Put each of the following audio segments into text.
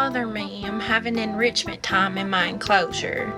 bother me. I'm having enrichment time in my enclosure.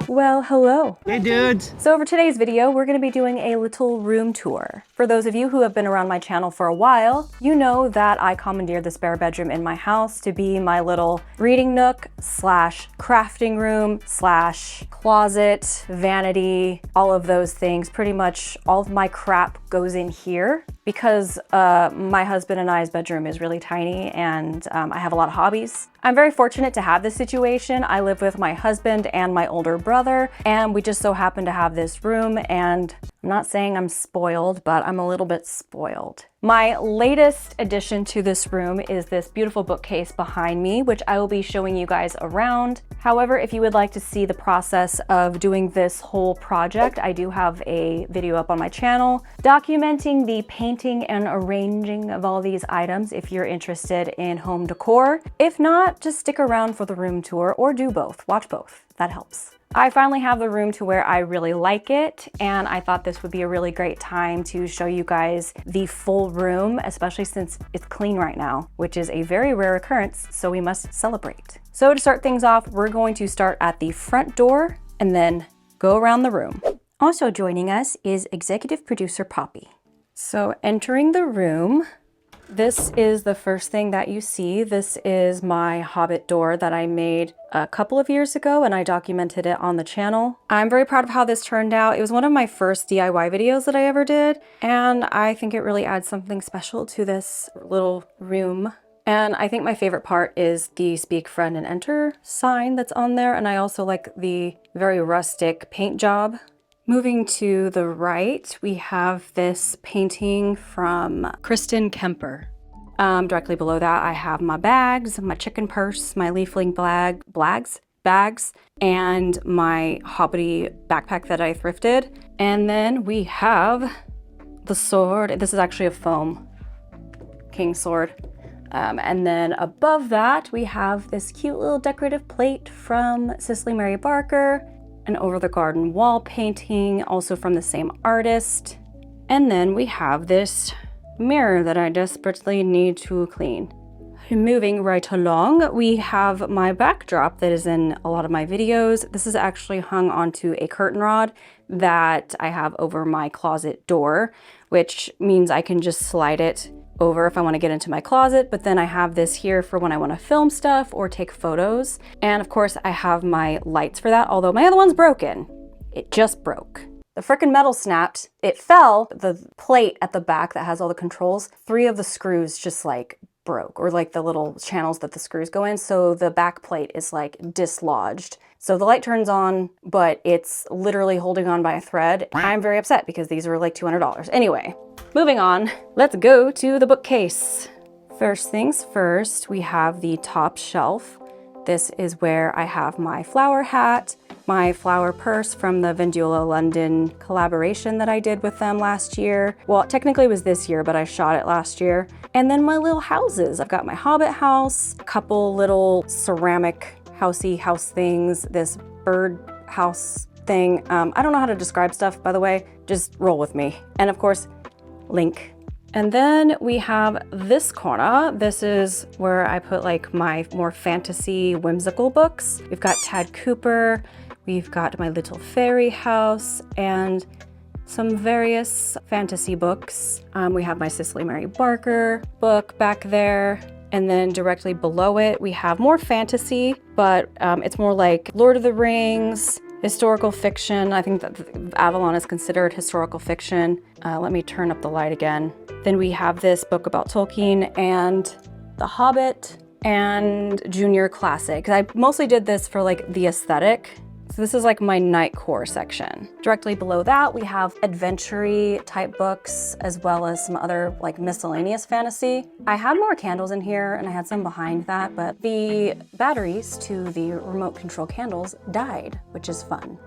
Well, hello. Hey dudes! So for today's video, we're going to be doing a little room tour. For those of you who have been around my channel for a while, you know that I commandeered the spare bedroom in my house to be my little reading nook slash crafting room slash closet, vanity, all of those things. Pretty much all of my crap goes in here because my husband and I's bedroom is really tiny and I have a lot of hobbies. I'm very fortunate to have this situation. I live with my husband and my older brother, and we just so happen to have this room, and I'm not saying I'm spoiled, but I'm a little bit spoiled. My latest addition to this room is this beautiful bookcase behind me, which I will be showing you guys around. However, if you would like to see the process of doing this whole project, I do have a video up on my channel documenting the painting and arranging of all these items if you're interested in home decor. If not, just stick around for the room tour or do both. Watch both. That helps. I finally have the room to where I really like it, and I thought this would be a really great time to show you guys the full room, especially since it's clean right now, which is a very rare occurrence, so we must celebrate. So to start things off, we're going to start at the front door and then go around the room. Also joining us is executive producer Poppy. So entering the room, this is the first thing that you see. This is my Hobbit door that I made a couple of years ago, and I documented it on the channel. I'm very proud of how this turned out. It was one of my first DIY videos that I ever did, and I think it really adds something special to this little room. And I think my favorite part is the speak friend and enter sign that's on there, and I also like the very rustic paint job. Moving to the right, we have this painting from Kristen Kemper. Directly below that, I have my bags, my chicken purse, my leafling bags, and my Hobbity backpack that I thrifted. And then we have the sword. This is actually a foam king sword. And then above that, we have this cute little decorative plate from Cicely Mary Barker. An over-the-garden wall painting, also from the same artist. And then we have this mirror that I desperately need to clean. Moving right along, we have my backdrop that is in a lot of my videos. This is actually hung onto a curtain rod that I have over my closet door, which means I can just slide it over if I want to get into my closet, but then I have this here for when I want to film stuff or take photos. And of course I have my lights for that, although my other one's broken. It just broke. The frickin' metal snapped, it fell, the plate at the back that has all the controls, 3 of the screws just like broke, or like the little channels that the screws go in, so the back plate is like dislodged. So the light turns on, but it's literally holding on by a thread. I'm very upset because these were like $200. Anyway, moving on, let's go to the bookcase. First things first, we have the top shelf. This is where I have my flower hat, my flower purse from the Vendula London collaboration that I did with them last year. Well, technically it was this year, but I shot it last year. And then my little houses. I've got my Hobbit house, a couple little ceramic housey house things, this bird house thing. I don't know how to describe stuff, by the way, just roll with me. And of course, Link. And then we have this corner. This is where I put like my more fantasy whimsical books. We've got Tad Cooper, we've got my little fairy house, and some various fantasy books. We have my Cicely Mary Barker book back there. And then directly below it, we have more fantasy, but it's more like Lord of the Rings, historical fiction. I think that Avalon is considered historical fiction. Let me turn up the light again. Then we have this book about Tolkien and The Hobbit and Junior Classic. I mostly did this for like the aesthetic. So this is like my night core section. Directly below that, we have adventure-y type books, as well as some other like miscellaneous fantasy. I had more candles in here and I had some behind that, but the batteries to the remote control candles died, which is fun.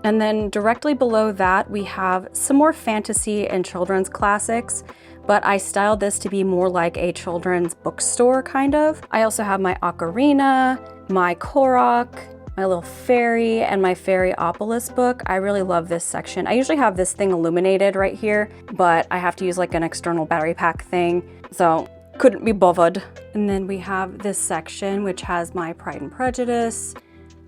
And then directly below that, we have some more fantasy and children's classics, but I styled this to be more like a children's bookstore kind of. I also have my Ocarina, my Korok, my little fairy and my Fairyopolis book. I really love this section. I usually have this thing illuminated right here, but I have to use like an external battery pack thing, so couldn't be bothered. And then we have this section which has my Pride and Prejudice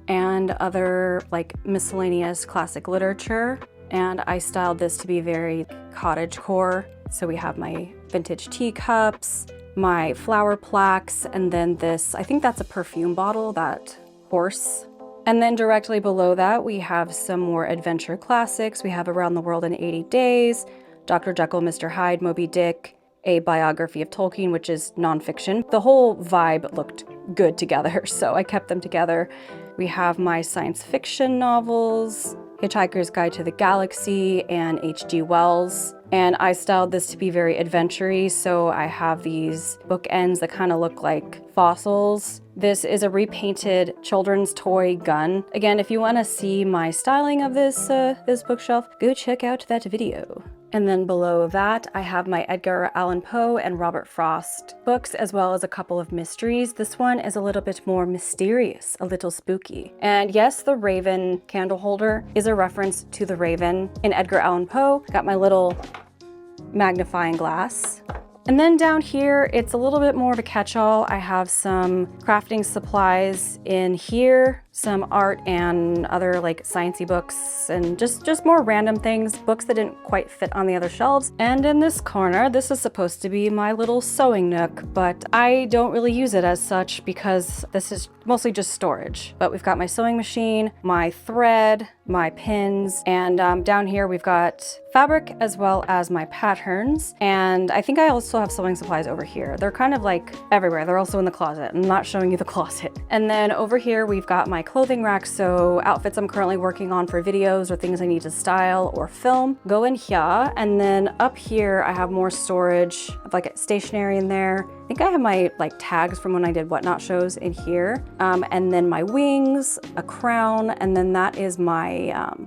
and other like miscellaneous classic literature. And I styled this to be very cottagecore. So we have my vintage teacups, my flower plaques, and then this, I think that's a perfume bottle, that horse. And then directly below that, we have some more adventure classics. We have Around the World in 80 Days, Dr. Jekyll, Mr. Hyde, Moby Dick, a biography of Tolkien, which is nonfiction. The whole vibe looked good together, so I kept them together. We have my science fiction novels, Hitchhiker's Guide to the Galaxy, and H.G. Wells. And I styled this to be very adventure-y, so I have these bookends that kind of look like fossils. This is a repainted children's toy gun. Again, if you want to see my styling of this bookshelf, go check out that video. And then below that, I have my Edgar Allan Poe and Robert Frost books, as well as a couple of mysteries. This one is a little bit more mysterious, a little spooky. And yes, the Raven candle holder is a reference to the Raven in Edgar Allan Poe. Got my little magnifying glass. And then down here, it's a little bit more of a catch-all. I have some crafting supplies in here, some art and other like sciencey books, and just more random things, books that didn't quite fit on the other shelves. And in this corner, this is supposed to be my little sewing nook, but I don't really use it as such because this is mostly just storage. But we've got my sewing machine, my thread, my pins, and down here we've got fabric as well as my patterns. And I think I also have sewing supplies over here. They're kind of like everywhere. They're also in the closet. I'm not showing you the closet. And then over here we've got my clothing rack, so outfits I'm currently working on for videos or things I need to style or film go in here. And then up here I have more storage of like stationery in there. I think I have my like tags from when I did Whatnot shows in here. And then my wings, a crown, and then that is my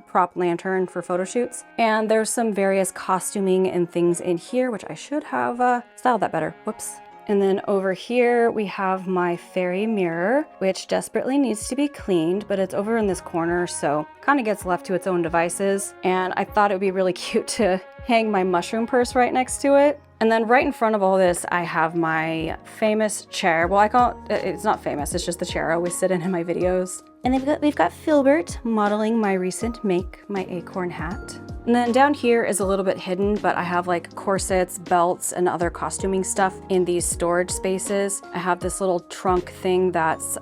prop lantern for photo shoots. And there's some various costuming and things in here, which I should have styled that better. Whoops. And then over here we have my fairy mirror, which desperately needs to be cleaned, but it's over in this corner, so kind of gets left to its own devices. And I thought it would be really cute to hang my mushroom purse right next to it. And then right in front of all this, I have my famous chair. Well, I call it, it's not famous, it's just the chair I always sit in my videos. And we've got Filbert modeling my recent make, my acorn hat. And then down here is a little bit hidden, but I have like corsets, belts, and other costuming stuff in these storage spaces. I have this little trunk thing that's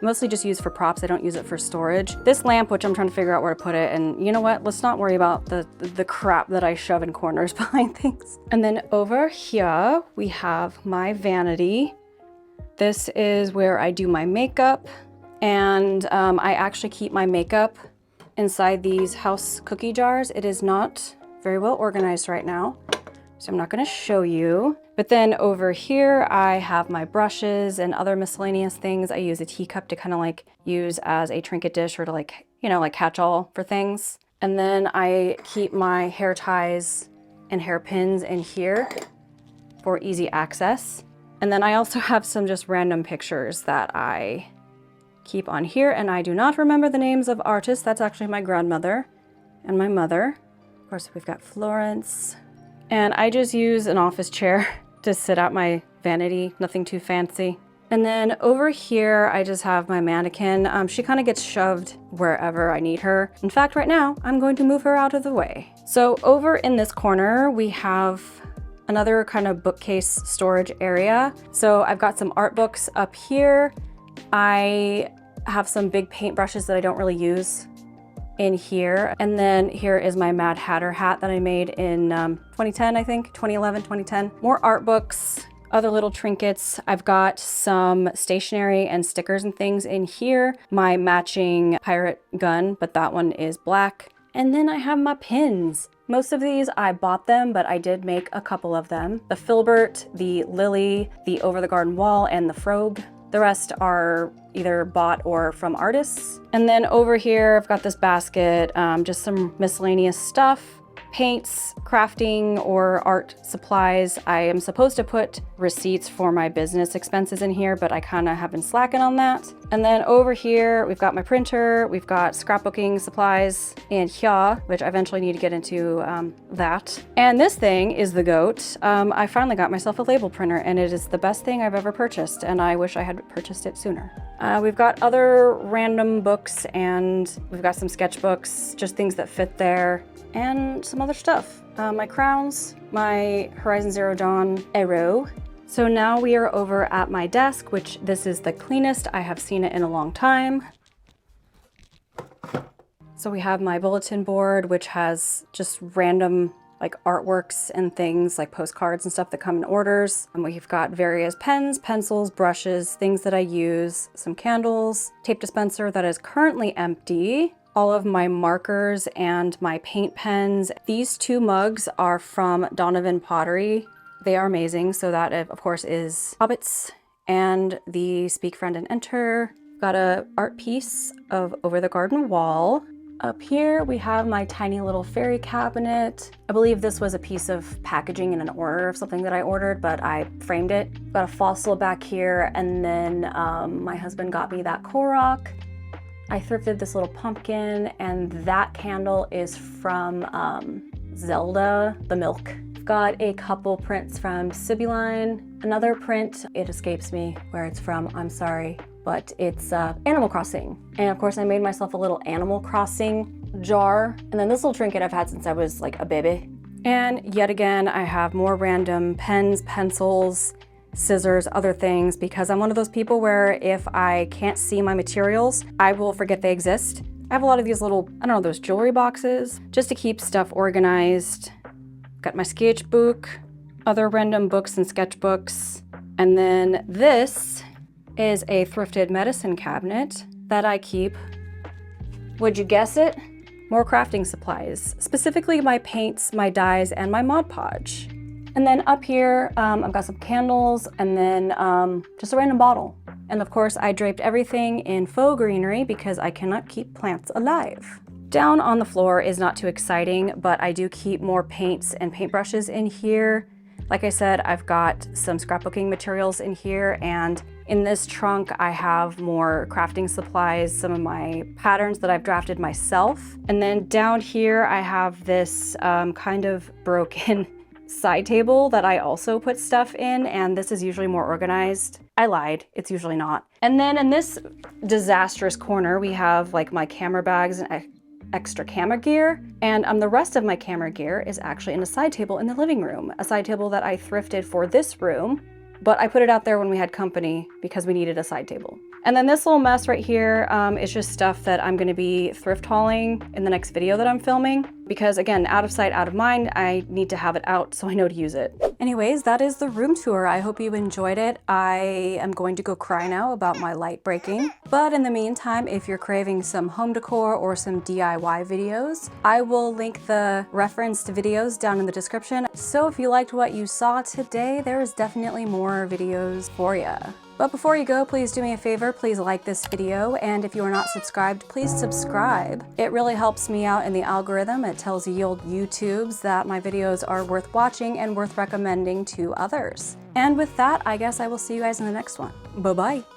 mostly just used for props. I don't use it for storage. This lamp, which I'm trying to figure out where to put it, and you know what? Let's not worry about the crap that I shove in corners behind things. And then over here, we have my vanity. This is where I do my makeup, and I actually keep my makeup inside these house cookie jars. It is not very well organized right now, so I'm not going to show you. But then over here, I have my brushes and other miscellaneous things. I use a teacup to kind of like use as a trinket dish or to like, you know, like catch-all for things. And then I keep my hair ties and hairpins in here for easy access. And then I also have some just random pictures that I keep on here, and I do not remember the names of artists. That's actually my grandmother and my mother. Of course, we've got Florence. And I just use an office chair to sit at my vanity, nothing too fancy. And then over here, I just have my mannequin. She kind of gets shoved wherever I need her. In fact, right now, I'm going to move her out of the way. So over in this corner, we have another kind of bookcase storage area. So I've got some art books up here. I have some big paintbrushes that I don't really use in here. And then here is my Mad Hatter hat that I made in 2010, I think, 2011, 2010. More art books, other little trinkets. I've got some stationery and stickers and things in here. My matching pirate gun, but that one is black. And then I have my pins. Most of these I bought them, but I did make a couple of them. The Filbert, the Lily, the Over the Garden Wall, and the Frog. The rest are either bought or from artists. And then over here, I've got this basket, just some miscellaneous stuff, paints, crafting, or art supplies. I am supposed to put receipts for my business expenses in here, but I kind of have been slacking on that. And then over here, we've got my printer, we've got scrapbooking supplies, and here, which I eventually need to get into that. And this thing is the GOAT. I finally got myself a label printer, and it is the best thing I've ever purchased, and I wish I had purchased it sooner. We've got other random books, and we've got some sketchbooks, just things that fit there, and some other stuff. My crowns, my Horizon Zero Dawn arrow. So now we are over at my desk, which this is the cleanest I have seen it in a long time. So we have my bulletin board, which has just random like artworks and things like postcards and stuff that come in orders. And we've got various pens, pencils, brushes, things that I use, some candles, tape dispenser that is currently empty, all of my markers and my paint pens. These 2 mugs are from Donovan Pottery. They are amazing. So that of course is Hobbits and the Speak Friend and Enter. Got a art piece of Over the Garden Wall. Up here we have my tiny little fairy cabinet. I believe this was a piece of packaging in an order of something that I ordered, but I framed it. Got a fossil back here, and then my husband got me that Korok. I thrifted this little pumpkin, and that candle is from Zelda, the Milk. Got a couple prints from Sibyline. Another print, it escapes me where it's from, I'm sorry, but it's Animal Crossing. And of course I made myself a little Animal Crossing jar. And then this little trinket I've had since I was like a baby. And yet again, I have more random pens, pencils, scissors, other things, because I'm one of those people where if I can't see my materials, I will forget they exist. I have a lot of these little, I don't know, those jewelry boxes, just to keep stuff organized. Got my sketchbook, other random books and sketchbooks. And then this is a thrifted medicine cabinet that I keep, would you guess it? More crafting supplies, specifically my paints, my dyes, and my Mod Podge. And then up here, I've got some candles, and then just a random bottle. And of course, I draped everything in faux greenery because I cannot keep plants alive. Down on the floor is not too exciting, but I do keep more paints and paintbrushes in here. Like I said, I've got some scrapbooking materials in here, and in this trunk I have more crafting supplies, some of my patterns that I've drafted myself. And then down here I have this kind of broken side table that I also put stuff in, and this is usually more organized. I lied, it's usually not. And then in this disastrous corner we have like my camera bags and extra camera gear, and the rest of my camera gear is actually in a side table in the living room, a side table that I thrifted for this room, but I put it out there when we had company because we needed a side table. And then this little mess right here is just stuff that I'm going to be thrift hauling in the next video that I'm filming, because again, out of sight, out of mind, I need to have it out so I know to use it. Anyways, that is the room tour. I hope you enjoyed it. I am going to go cry now about my light breaking. But in the meantime, if you're craving some home decor or some DIY videos, I will link the referenced videos down in the description. So if you liked what you saw today, there is definitely more videos for you. But before you go, please do me a favor, please like this video, and if you are not subscribed, please subscribe. It really helps me out in the algorithm. It tells you old YouTubes that my videos are worth watching and worth recommending to others. And with that, I guess I will see you guys in the next one. Bye-bye.